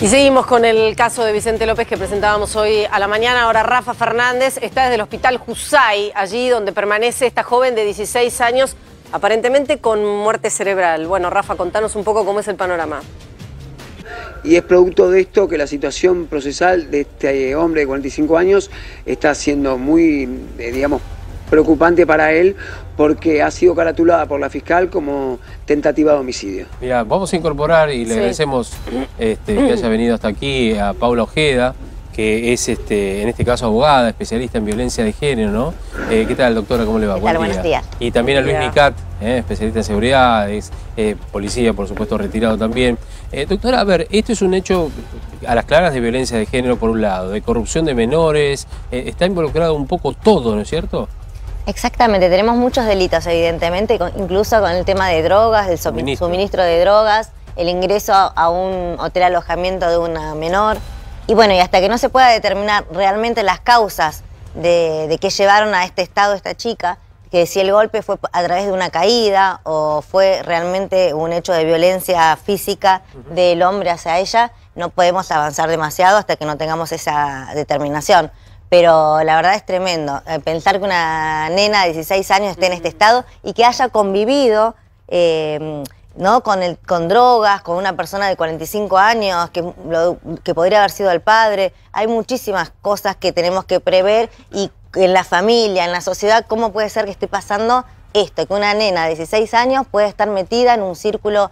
Y seguimos con el caso de Vicente López que presentábamos hoy a la mañana. Ahora Rafa Fernández está desde el hospital Jusay, allí donde permanece esta joven de 16 años, aparentemente con muerte cerebral. Bueno, Rafa, contanos un poco cómo es el panorama. Y es producto de esto que la situación procesal de este hombre de 45 años está siendo muy, digamos, preocupante para él, porque ha sido caratulada por la fiscal como tentativa de homicidio. Mira, vamos a incorporar y le agradecemos que haya venido hasta aquí a Paula Ojeda, que es en este caso abogada, especialista en violencia de género, ¿no? ¿Qué tal, doctora? ¿Cómo le va? Buenos días. Y también a Luis Micat, especialista en seguridad, es policía, por supuesto, retirado también. Doctora, a ver, esto es un hecho a las claras de violencia de género por un lado, de corrupción de menores, está involucrado un poco todo, ¿no es cierto? Exactamente, tenemos muchos delitos, evidentemente, incluso con el tema de drogas, del suministro de drogas, el ingreso a un hotel alojamiento de una menor. Y bueno, y hasta que no se pueda determinar realmente las causas de que llevaron a este estado esta chica, que si el golpe fue a través de una caída o fue realmente un hecho de violencia física del hombre hacia ella, no podemos avanzar demasiado hasta que no tengamos esa determinación. Pero la verdad es tremendo pensar que una nena de 16 años esté en este estado y que haya convivido ¿no? con drogas, con una persona de 45 años, que podría haber sido el padre. Hay muchísimas cosas que tenemos que prever, y en la familia, en la sociedad, ¿cómo puede ser que esté pasando esto? Que una nena de 16 años puede estar metida en un círculo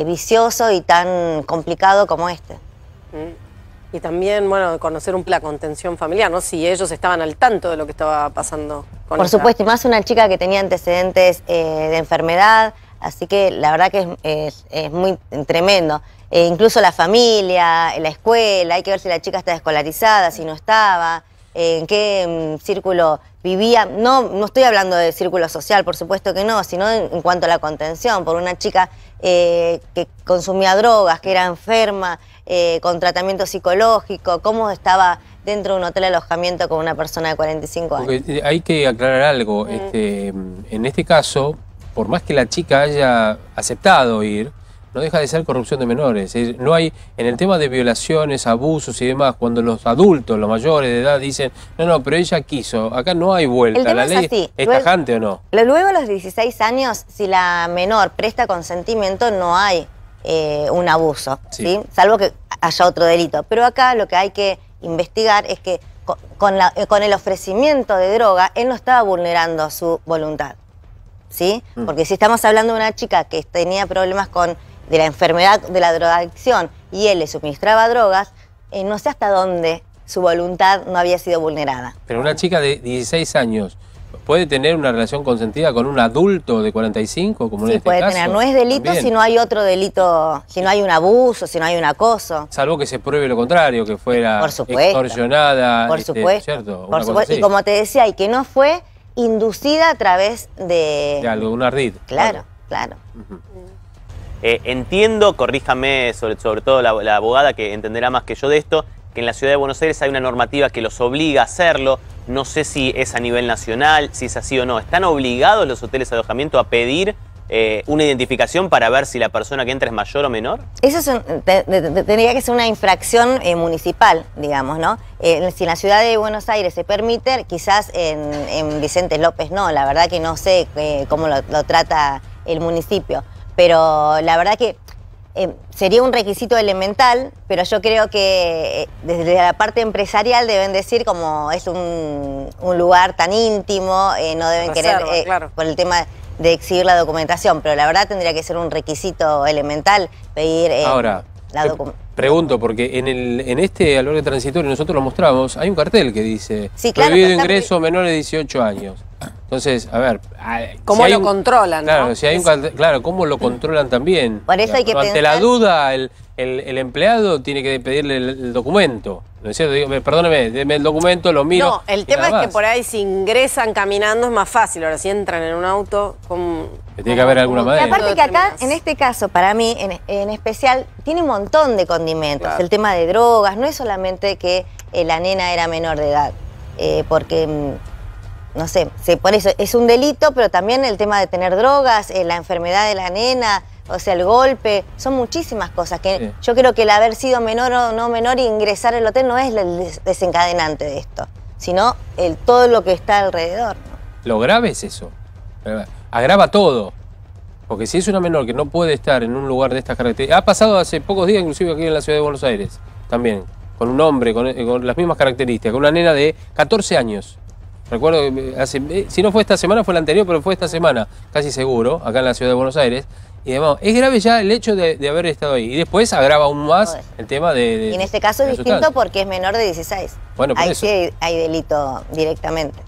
vicioso y tan complicado como este. Y también, bueno, conocer la contención familiar, ¿no? Si ellos estaban al tanto de lo que estaba pasando con Por supuesto, y más una chica que tenía antecedentes de enfermedad, así que la verdad que es muy tremendo. Incluso la familia, la escuela, hay que ver si la chica está escolarizada, si no estaba, en qué círculo vivía. No estoy hablando de círculo social, por supuesto que no, sino en cuanto a la contención, por una chica que consumía drogas, que era enferma, con tratamiento psicológico, cómo estaba dentro de un hotel de alojamiento con una persona de 45 años. Porque hay que aclarar algo, en este caso, por más que la chica haya aceptado ir, no deja de ser corrupción de menores. Es decir, no hay, en el tema de violaciones, abusos y demás, cuando los adultos, los mayores de edad dicen, no, pero ella quiso, acá no hay vuelta, ¿la ley es tajante o no? Luego a los 16 años, si la menor presta consentimiento, no hay un abuso, ¿sí? Salvo que haya otro delito. Pero acá lo que hay que investigar es que con el ofrecimiento de droga, él no estaba vulnerando su voluntad, ¿sí? Porque si estamos hablando de una chica que tenía problemas de la enfermedad de la drogadicción y él le suministraba drogas, no sé hasta dónde su voluntad no había sido vulnerada. Pero una chica de 16 años ¿puede tener una relación consentida con un adulto de 45? Como sí, puede tener. No es delito también, si no hay otro delito, si no hay un abuso, si no hay un acoso. Salvo que se pruebe lo contrario, que fuera extorsionada. Por supuesto. ¿Cierto? Por supuesto. Y como te decía, y que no fue inducida a través de algo, un ardid. Claro. Entiendo, corríjame, sobre todo la abogada que entenderá más que yo de esto, que en la ciudad de Buenos Aires hay una normativa que los obliga a hacerlo. No sé si es a nivel nacional, si es así o no. ¿Están obligados los hoteles de alojamiento a pedir una identificación para ver si la persona que entra es mayor o menor? Eso tendría que ser una infracción municipal, digamos, ¿no? Si en la ciudad de Buenos Aires se permite, quizás en Vicente López no. La verdad que no sé cómo lo trata el municipio. Pero la verdad que sería un requisito elemental, pero yo creo que desde la parte empresarial deben decir, como es un lugar tan íntimo, no deben querer, por el tema de exhibir la documentación, pero la verdad tendría que ser un requisito elemental pedir Ahora, la documentación. Pregunto, porque en este albergue transitorio nosotros lo mostramos, hay un cartel que dice prohibido ingreso menores de 18 años. Entonces, a ver, ¿cómo lo controlan? Claro, ¿no? Si hay ¿cómo lo controlan también? Por eso hay que ante la duda, el empleado tiene que pedirle el documento. ¿No es cierto? Digo, perdóneme, deme el documento, lo miro. No, el tema es que por ahí si ingresan caminando es más fácil. Ahora, si entran en un auto, tiene que haber alguna manera. Y aparte que acá, en este caso, para mí, en especial, tiene un montón de condimentos. Claro. El tema de drogas, no es solamente que la nena era menor de edad, porque no sé, por eso es un delito, pero también el tema de tener drogas, la enfermedad de la nena, o sea, el golpe, son muchísimas cosas que yo creo que el haber sido menor o no menor y ingresar al hotel no es el desencadenante de esto, sino todo lo que está alrededor, ¿no? Lo grave es eso, agrava todo, porque si es una menor que no puede estar en un lugar de estas características, ha pasado hace pocos días inclusive aquí en la ciudad de Buenos Aires, también, con un hombre con las mismas características, con una nena de 14 años. Recuerdo que si no fue esta semana, fue la anterior, pero fue esta semana, casi seguro, acá en la ciudad de Buenos Aires. Y además, es grave ya el hecho de haber estado ahí. Y después agrava aún más el tema de y en este caso es distinto porque es menor de 16. Bueno, por ahí eso. sí hay delito directamente.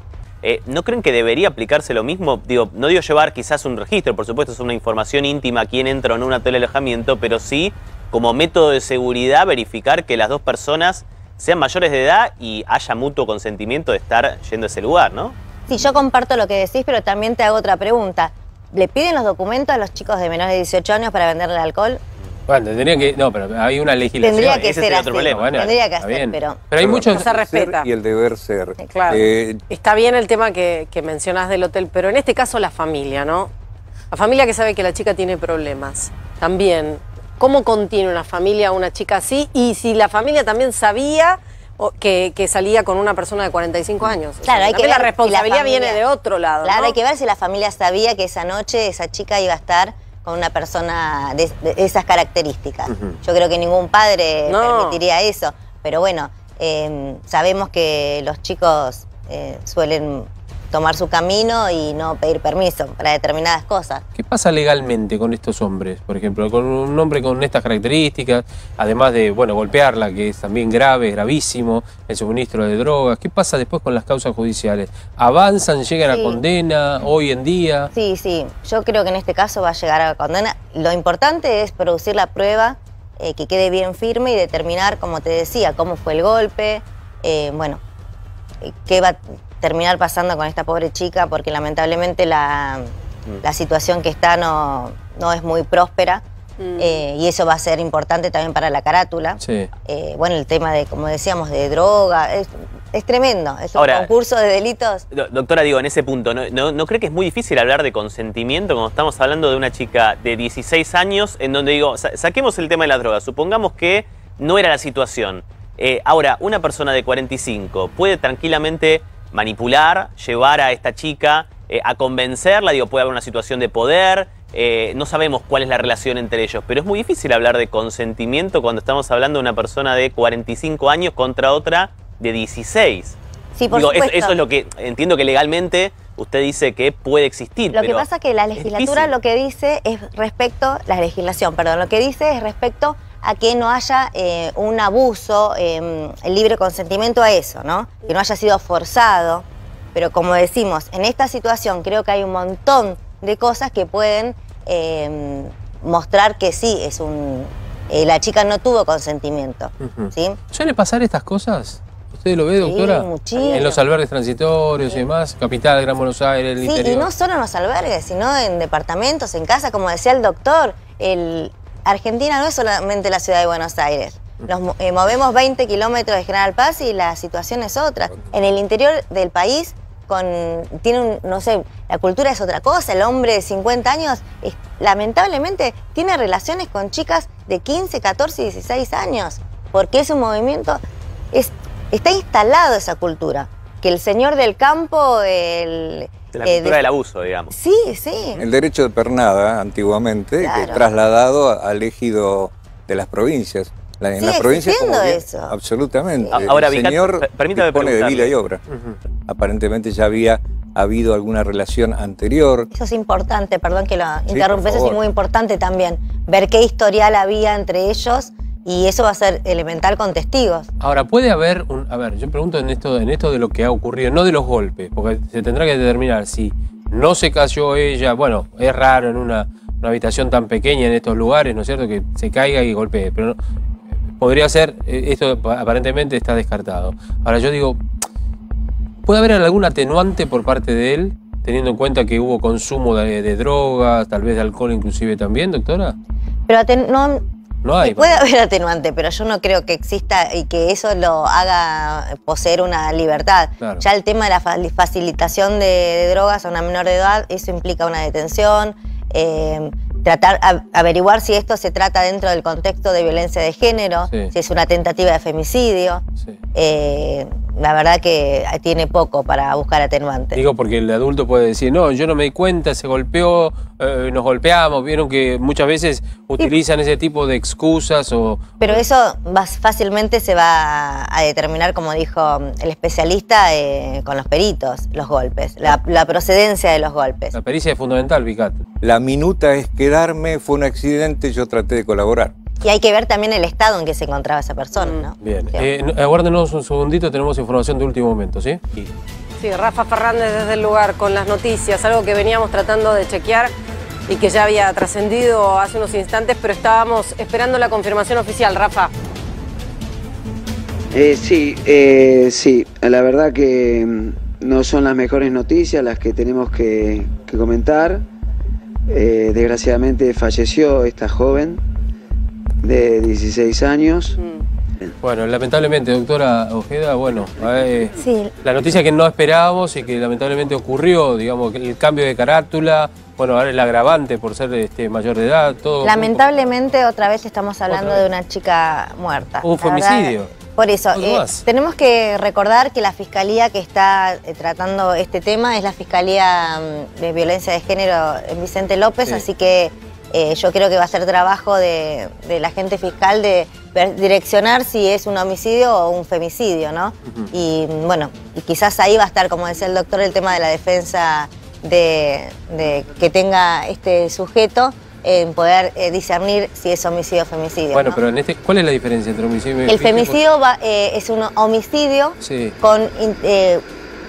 ¿No creen que debería aplicarse lo mismo? Digo, no digo llevar quizás un registro, por supuesto es una información íntima a quién entra en un hotel de alojamiento, pero sí, como método de seguridad, verificar que las dos personas sean mayores de edad y haya mutuo consentimiento de estar yendo a ese lugar, ¿no? Sí, yo comparto lo que decís, pero también te hago otra pregunta. ¿Le piden los documentos a los chicos de menores de 18 años para venderle alcohol? Bueno, tendrían que... No, pero hay una legislación. Tendría que ese ser sería así. otro problema. Bueno, Tendría que está hacer, bien. pero hay muchos... No se respeta. Y el deber ser. Claro. Eh, Está bien el tema que mencionás del hotel, pero en este caso la familia, ¿no? La familia que sabe que la chica tiene problemas. También, ¿cómo contiene una familia a una chica así? Y si la familia también sabía que salía con una persona de 45 años. claro, hay que ver la si la responsabilidad familia viene de otro lado, Claro, ¿no? hay que ver si la familia sabía que esa noche esa chica iba a estar con una persona de esas características. Yo creo que ningún padre permitiría eso, pero bueno, sabemos que los chicos suelen tomar su camino y no pedir permiso para determinadas cosas. ¿Qué pasa legalmente con estos hombres? Por ejemplo, con un hombre con estas características, además de, bueno, golpearla, que es también grave, gravísimo, el suministro de drogas. ¿Qué pasa después con las causas judiciales? ¿Avanzan, llegan a condena hoy en día? Sí, sí, yo creo que en este caso va a llegar a condena. Lo importante es producir la prueba, que quede bien firme y determinar, como te decía, cómo fue el golpe, bueno, qué va a terminar pasando con esta pobre chica, porque lamentablemente la situación que está no es muy próspera, y eso va a ser importante también para la carátula. Sí. Bueno, el tema de, como decíamos, de droga, es tremendo, es un concurso de delitos. Doctora, digo, en ese punto, ¿no cree que es muy difícil hablar de consentimiento cuando estamos hablando de una chica de 16 años, en donde digo, saquemos el tema de las drogas, supongamos que no era la situación. Ahora, una persona de 45 puede tranquilamente manipular, llevar a esta chica a convencerla, digo, puede haber una situación de poder, no sabemos cuál es la relación entre ellos, pero es muy difícil hablar de consentimiento cuando estamos hablando de una persona de 45 años contra otra de 16. Sí, por supuesto. Eso es lo que entiendo que legalmente usted dice que puede existir. Lo que pasa es que la legislatura lo que dice es respecto, la legislación, perdón, lo que dice es respecto a que no haya un abuso, el libre consentimiento a eso, ¿no? Que no haya sido forzado. Pero como decimos, en esta situación creo que hay un montón de cosas que pueden mostrar que sí, la chica no tuvo consentimiento. ¿Sí? ¿Suele pasar estas cosas? ¿Usted lo ve, doctora? Sí, muchísimo. En los albergues transitorios y demás, Capital, Gran Buenos Aires, el interior. Y no solo en los albergues, sino en departamentos, en casa, como decía el doctor. Argentina no es solamente la ciudad de Buenos Aires. Nos movemos 20 kilómetros de General Paz y la situación es otra. En el interior del país, no sé, la cultura es otra cosa. El hombre de 50 años, lamentablemente, tiene relaciones con chicas de 15, 14 y 16 años. Porque es un movimiento, está instalado esa cultura. Que el señor del campo... de la cultura del abuso, digamos. Sí, sí. El derecho de pernada, antiguamente, Claro. que trasladado al ejido de las provincias. En las provincias como bien, eso. absolutamente. Sí. Ahora, el señor permítame dispone de preguntarle. vida y obra. Aparentemente ya había habido alguna relación anterior. Eso es importante, perdón que lo Sí, interrumpa, por eso es favor. muy importante también. Ver qué historial había entre ellos y eso va a ser elemental con testigos. Ahora, puede haber yo pregunto en esto de lo que ha ocurrido, no de los golpes, porque se tendrá que determinar si no se cayó ella, bueno, es raro en una habitación tan pequeña en estos lugares, ¿no es cierto?, que se caiga y golpee, pero no, podría ser, esto aparentemente está descartado. Ahora yo digo, ¿puede haber algún atenuante por parte de él, teniendo en cuenta que hubo consumo de drogas, tal vez de alcohol inclusive también, doctora? Pero No hay. puede haber atenuante, pero yo no creo que exista y que eso lo haga poseer una libertad. Claro. Ya el tema de la facilitación de drogas a una menor de edad, eso implica una detención. averiguar si esto se trata dentro del contexto de violencia de género, si es una tentativa de femicidio. La verdad que tiene poco para buscar atenuantes. Digo, porque el adulto puede decir, no, yo no me di cuenta, se golpeó, nos golpeamos. Vieron que muchas veces utilizan ese tipo de excusas o... Pero eso fácilmente se va a determinar, como dijo el especialista, con los peritos, los golpes, la procedencia de los golpes. La pericia es fundamental, Vicat. La minuta es quedarme, fue un accidente, yo traté de colaborar. Y hay que ver también el estado en que se encontraba esa persona, ¿no? Bien. Aguárdenos un segundito, tenemos información de último momento, ¿sí? Sí, Rafa Fernández desde el lugar con las noticias, algo que veníamos tratando de chequear y que ya había trascendido hace unos instantes, pero estábamos esperando la confirmación oficial, Rafa. Sí, la verdad que no son las mejores noticias las que tenemos que comentar. Desgraciadamente falleció esta joven de 16 años. Bueno, lamentablemente, doctora Ojeda, bueno, sí. La noticia que no esperábamos y que lamentablemente ocurrió, digamos, el cambio de carátula, bueno, ahora el agravante por ser mayor de edad, todo. Lamentablemente otra vez estamos hablando de una chica muerta. Un femicidio. Por eso, tenemos que recordar que la fiscalía que está tratando este tema es la Fiscalía de Violencia de Género en Vicente López, así que yo creo que va a ser trabajo de la agente fiscal de direccionar si es un homicidio o un femicidio, ¿no? Y bueno, y quizás ahí va a estar, como decía el doctor, el tema de la defensa de que tenga este sujeto en poder discernir si es homicidio o femicidio. Bueno, ¿no? pero ¿cuál es la diferencia entre homicidio y femicidio? El femicidio es un homicidio con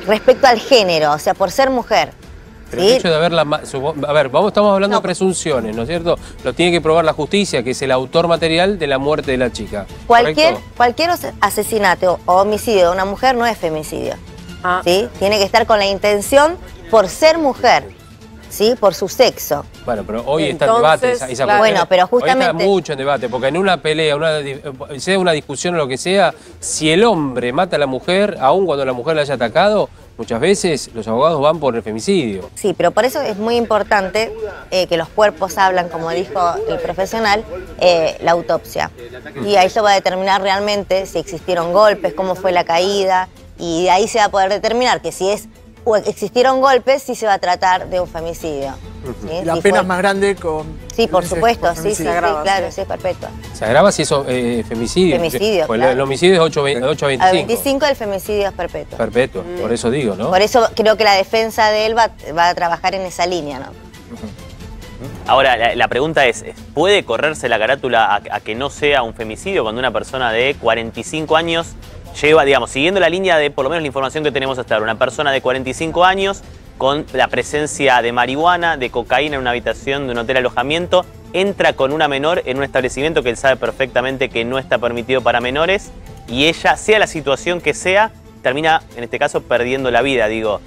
respecto al género, o sea, por ser mujer. Pero el hecho de haberla... A ver, estamos hablando de presunciones, ¿no es cierto? Lo tiene que probar la justicia, que es el autor material de la muerte de la chica. Cualquier asesinato o homicidio de una mujer no es femicidio. ¿Sí? Tiene que estar con la intención por ser mujer, ¿sí? Por su sexo. Bueno, pero hoy está en debate esa cuestión. Bueno, pero justamente... Hoy está mucho en debate, porque en una pelea, sea una discusión o lo que sea, si el hombre mata a la mujer, aun cuando la mujer la haya atacado, muchas veces los abogados van por el femicidio. Sí, pero por eso es muy importante que los cuerpos hablan, como dijo el profesional, la autopsia. Y ahí se va a determinar realmente si existieron golpes, cómo fue la caída, y de ahí se va a poder determinar que si existieron golpes, sí se va a tratar de un femicidio. ¿Sí? La pena es más grande con... Sí, por supuesto, sí, claro, sí, es perpetua. ¿Se agrava si eso es femicidio? Femicidio, pues claro. El homicidio es 8 a 25. A 25 el femicidio es perpetuo. Perpetuo, por eso digo, ¿no? Por eso creo que la defensa de él va a trabajar en esa línea, ¿no? Ahora, la pregunta es, ¿puede correrse la carátula a que no sea un femicidio cuando una persona de 45 años lleva, digamos, siguiendo la línea de, por lo menos la información que tenemos hasta ahora, una persona de 45 años con la presencia de marihuana, de cocaína en una habitación de un hotel alojamiento, entra con una menor en un establecimiento que él sabe perfectamente que no está permitido para menores y ella, sea la situación que sea, termina, en este caso, perdiendo la vida. Digo,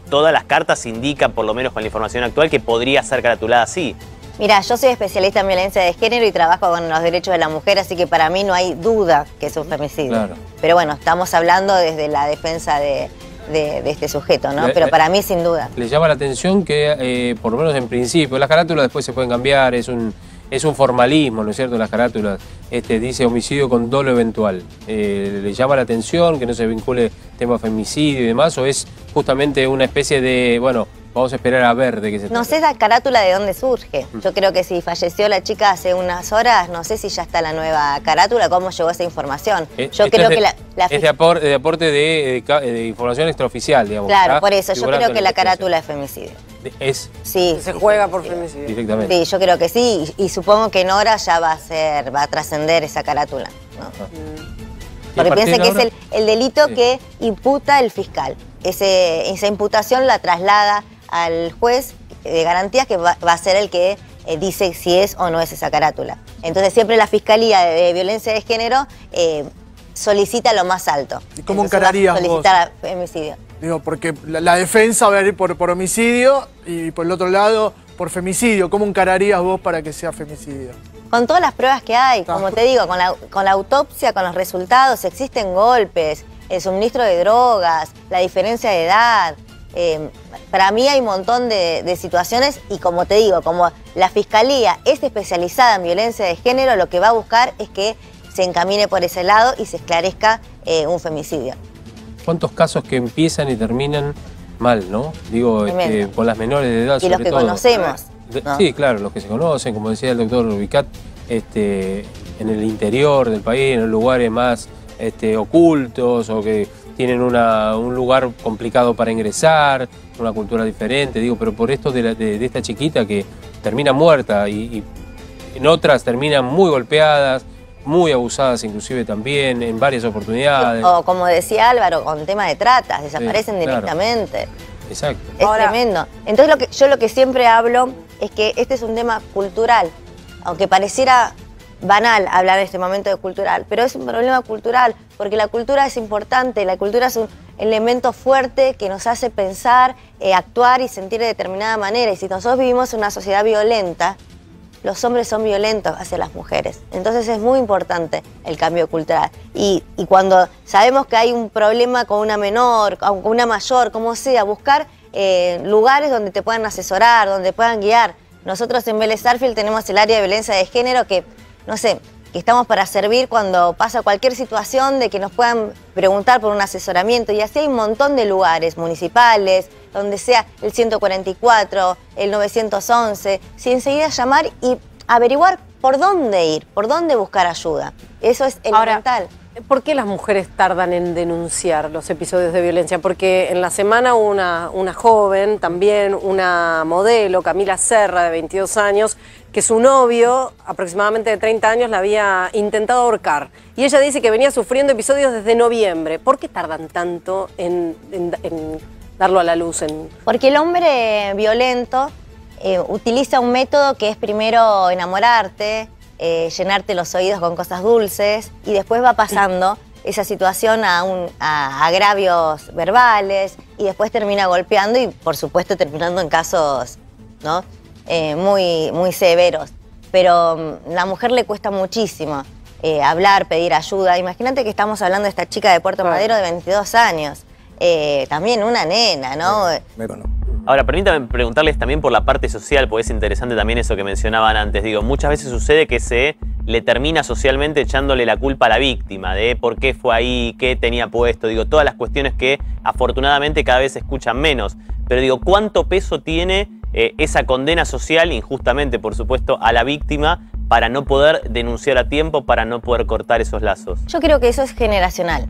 todas las cartas indican, por lo menos con la información actual, que podría ser caratulada así. Mira, yo soy especialista en violencia de género y trabajo con los derechos de la mujer, así que para mí no hay duda que es un femicidio. Claro. Pero bueno, estamos hablando desde la defensa de este sujeto, ¿no? Pero para mí sin duda. Le llama la atención que, por lo menos en principio, las carátulas después se pueden cambiar, es un formalismo, ¿no es cierto? Las carátulas dice homicidio con dolo eventual. ¿Le llama la atención que no se vincule tema femicidio y demás? ¿O es justamente una especie de, bueno, vamos a esperar a ver de qué se trata? No sé la carátula de dónde surge. Yo creo que si falleció la chica hace unas horas, no sé si ya está la nueva carátula, cómo llegó esa información. Yo creo que es de aporte de información extraoficial, digamos. Claro, por eso, yo creo que la carátula es femicidio. Sí. Se juega por femicidio. Directamente. Sí, yo creo que sí, y supongo que en horas ya va a trascender esa carátula, ¿no? Porque piensen que es el delito que imputa el fiscal. Esa imputación la traslada al juez de garantías, que va a ser el que dice si es o no es esa carátula. Entonces siempre la Fiscalía de Violencia de Género solicita lo más alto. ¿Y cómo encararías vos? Solicitar femicidio. Digo, porque la defensa va a ir por homicidio y por el otro lado por femicidio. ¿Cómo encararías vos para que sea femicidio? Con todas las pruebas que hay, como te digo, con la autopsia, con los resultados, existen golpes, el suministro de drogas, la diferencia de edad. Para mí hay un montón de situaciones y como te digo, como la Fiscalía es especializada en violencia de género, lo que va a buscar es que se encamine por ese lado y se esclarezca un femicidio. ¿Cuántos casos que empiezan y terminan mal, no? Digo, con las menores de edad, y los que conocemos. ¿no? Sí, claro, los que se conocen, como decía el doctor Rubicat, en el interior del país, en los lugares más ocultos o que tienen un lugar complicado para ingresar, una cultura diferente, digo, pero por esto de esta chiquita que termina muerta y en otras terminan muy golpeadas, muy abusadas inclusive también, en varias oportunidades. O como decía Álvaro, con tema de tratas, desaparecen directamente. Claro. Exacto. Es tremendo. Entonces yo lo que siempre hablo es que este es un tema cultural, aunque pareciera banal hablar en este momento de cultural, pero es un problema cultural, porque la cultura es importante, la cultura es un elemento fuerte que nos hace pensar, actuar y sentir de determinada manera. Y si nosotros vivimos en una sociedad violenta, los hombres son violentos hacia las mujeres. Entonces es muy importante el cambio cultural. Y cuando sabemos que hay un problema con una menor, con una mayor, como sea, buscar lugares donde te puedan asesorar, donde puedan guiar. Nosotros en Vélez Sarsfield tenemos el área de violencia de género que, no sé, que estamos para servir cuando pasa cualquier situación, de que nos puedan preguntar por un asesoramiento. Y así hay un montón de lugares municipales, donde sea el 144, el 911, si enseguida llamar y averiguar por dónde ir, por dónde buscar ayuda. Eso es elemental. Ahora, ¿por qué las mujeres tardan en denunciar los episodios de violencia? Porque en la semana una joven, también una modelo, Camila Serra, de 22 años, que su novio, aproximadamente de 30 años, la había intentado ahorcar. Y ella dice que venía sufriendo episodios desde noviembre. ¿Por qué tardan tanto en darlo a la luz? Porque el hombre violento utiliza un método que es primero enamorarte, llenarte los oídos con cosas dulces y después va pasando esa situación a agravios verbales y después termina golpeando y por supuesto terminando en casos, ¿no? Muy severos. Pero a la mujer le cuesta muchísimo hablar, pedir ayuda. Imagínate que estamos hablando de esta chica de Puerto Madero de 22 años. También una nena, ¿no? Ahora, permítame preguntarles también por la parte social, porque es interesante también eso que mencionaban antes. Digo, muchas veces sucede que se le termina socialmente echándole la culpa a la víctima de por qué fue ahí, qué tenía puesto. Digo, todas las cuestiones que afortunadamente cada vez se escuchan menos. Pero digo, ¿cuánto peso tiene esa condena social, injustamente por supuesto, a la víctima para no poder denunciar a tiempo, para no poder cortar esos lazos? Yo creo que eso es generacional.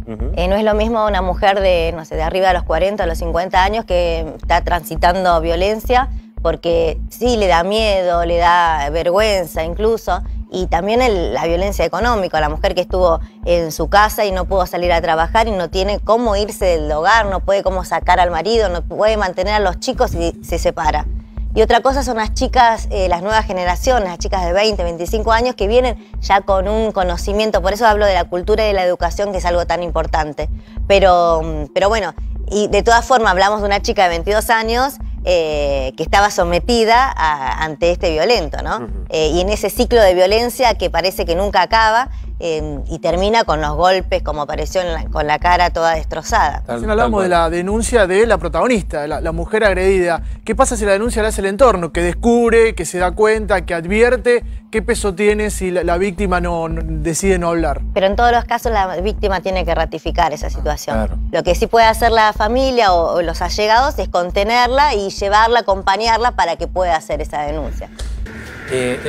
No es lo mismo una mujer de, no sé, de arriba de los 40 a los 50 años que está transitando violencia, porque sí le da miedo, le da vergüenza incluso, y también la violencia económica, la mujer que estuvo en su casa y no pudo salir a trabajar y no tiene cómo irse del hogar, no puede cómo sacar al marido, no puede mantener a los chicos y se separa. Y otra cosa son las chicas, las nuevas generaciones, las chicas de 20, 25 años que vienen ya con un conocimiento, por eso hablo de la cultura y de la educación, que es algo tan importante. Pero bueno, y de todas formas hablamos de una chica de 22 años que estaba sometida ante este violento, ¿no? Y en ese ciclo de violencia que parece que nunca acaba y termina con los golpes, como apareció con la cara toda destrozada. Hablamos de la denuncia de la protagonista, la mujer agredida. ¿Qué pasa si la denuncia la hace el entorno? Que descubre, que se da cuenta, que advierte. ¿Qué peso tiene si la víctima decide no hablar? Pero en todos los casos la víctima tiene que ratificar esa situación. Claro. Lo que sí puede hacer la familia o los allegados es contenerla y llevarla, acompañarla para que pueda hacer esa denuncia.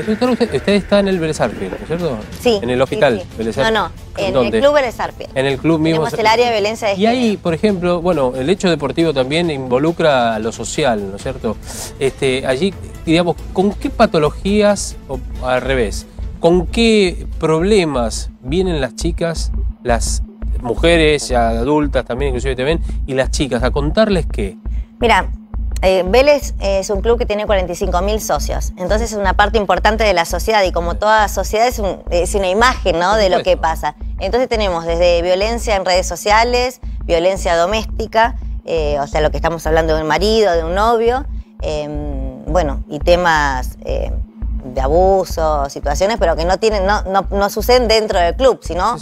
Doctor, usted está en el Vélez Sarsfield, ¿no es cierto? Sí. En el hospital sí. Vélez Sarsfield. No, en ¿Dónde? el Club Vélez Sarsfield. En el club mismo. Tenemos el área de violencia de género. Y ahí, por ejemplo, bueno, el hecho deportivo también involucra a lo social, ¿no es cierto? Allí, digamos, ¿con qué patologías, o al revés, con qué problemas vienen las chicas, las mujeres, ya adultas también inclusive te ven, y las chicas, a contarles qué? Mira, Vélez es un club que tiene 45.000 socios, entonces es una parte importante de la sociedad y como toda sociedad es una imagen, ¿no?, de lo que pasa. Entonces tenemos desde violencia en redes sociales, violencia doméstica, o sea, lo que estamos hablando de un marido, de un novio, bueno, y temas de abuso, situaciones, pero que no suceden dentro del club, sino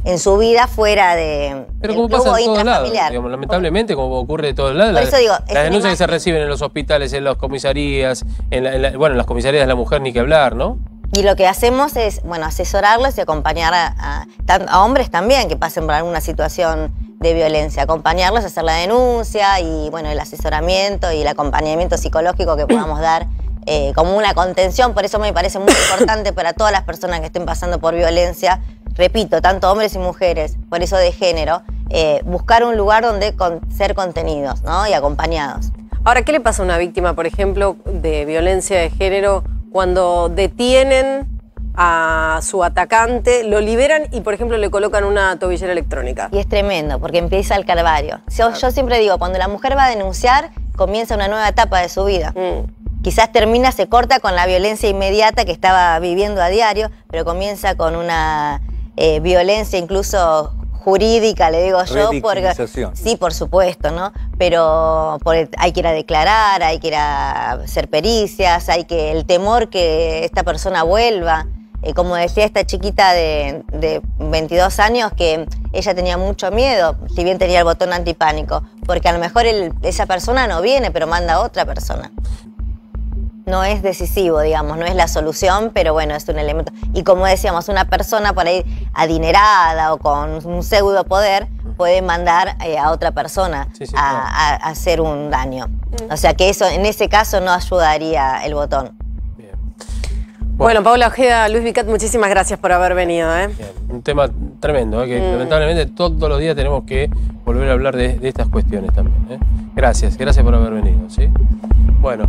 en su vida fuera de Pero como pasa en todos lados, digamos, lamentablemente, como ocurre de todos lados, por eso digo, las denuncias que se reciben en los hospitales, en las comisarías, bueno, en las comisarías de la mujer ni que hablar, ¿no? Y lo que hacemos es, bueno, asesorarlos y acompañar a hombres también que pasen por alguna situación de violencia, acompañarlos a hacer la denuncia y, bueno, el asesoramiento y el acompañamiento psicológico que podamos dar como una contención. Por eso me parece muy importante para todas las personas que estén pasando por violencia, repito, tanto hombres y mujeres, por eso de género, buscar un lugar donde ser contenidos, ¿no? Y acompañados. Ahora, ¿qué le pasa a una víctima, por ejemplo, de violencia de género cuando detienen a su atacante, lo liberan y, por ejemplo, le colocan una tobillera electrónica? Y es tremendo, porque empieza el calvario. Yo siempre digo, cuando la mujer va a denunciar, comienza una nueva etapa de su vida. Quizás se corta con la violencia inmediata que estaba viviendo a diario, pero comienza con una violencia incluso jurídica, le digo yo, porque sí, por supuesto, ¿no? Pero hay que ir a declarar, hay que ir a hacer pericias, el temor que esta persona vuelva. Como decía esta chiquita de 22 años, que ella tenía mucho miedo, si bien tenía el botón antipánico, porque a lo mejor esa persona no viene, pero manda a otra persona. No es decisivo, digamos, no es la solución, pero bueno, es un elemento. Y como decíamos, una persona por ahí adinerada o con un pseudo poder puede mandar a otra persona a hacer un daño. O sea que eso, en ese caso, no ayudaría el botón. Bien. Bueno, Paula Ojeda, Luis Vicat, muchísimas gracias por haber venido. Bien. Un tema tremendo, que lamentablemente todos los días tenemos que volver a hablar de estas cuestiones también. Gracias por haber venido. ¿Sí? Bueno.